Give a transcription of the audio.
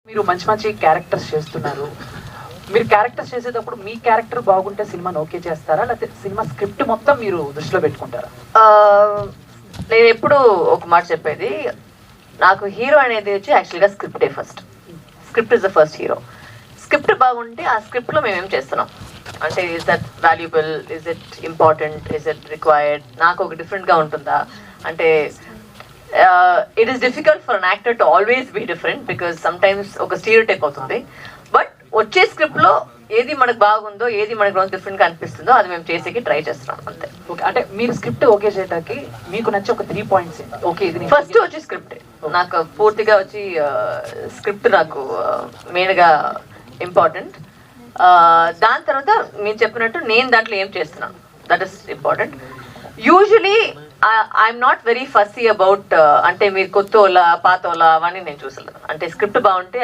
మీరు మంచి మంచి క్యారెక్టర్స్ చేస్తున్నారు. మీరు క్యారెక్టర్స్ చేసేటప్పుడు మీ క్యారెక్టర్ బాగుంటే సినిమాని ఓకే చేస్తారా, లేకపోతే సినిమా స్క్రిప్ట్ మొత్తం మీరు దృష్టిలో పెట్టుకుంటారా? నేను ఎప్పుడు ఒక మాట చెప్పేది, నాకు హీరో అనేది వచ్చి యాక్చువల్గా స్క్రిప్టే first. Script is the first hero. Script బాగుంటే ఆ స్క్రిప్ట్లో మేము ఏం చేస్తున్నాం అంటే, is that valuable, is it important, is it required, నాకు ఒక డిఫరెంట్గా ఉంటుందా అంటే. It is difficult for an actor to always be different because sometimes ఒక స్టీరియోటైప్ అవుతుంది. బట్ వచ్చే స్క్రిప్ట్లో ఏది మనకు బాగుందో, ఏది మనకు రోజు డిఫరెంట్గా అనిపిస్తుందో అది మేము చేసేకి ట్రై చేస్తున్నాం అంతే. ఓకే, అంటే మీరు స్క్రిప్ట్ ఓకే చేయడానికి మీకు నచ్చే ఒక 3 points ఓకే ఇది ఫస్ట్ వచ్చి స్క్రిప్టే నాకు పూర్తిగా వచ్చి స్క్రిప్ట్ నాకు మెయిన్గా ఇంపార్టెంట్. దాని తర్వాత మీరు చెప్పినట్టు నేను దాంట్లో ఏం చేస్తున్నాను, that is important. Usually I'm not very fussy about అంటే మీరు కొత్త వాళ్ళ పాత వాళ్ళ అవన్నీ నేను చూసలేదు. అంటే స్క్రిప్ట్ బాగుంటే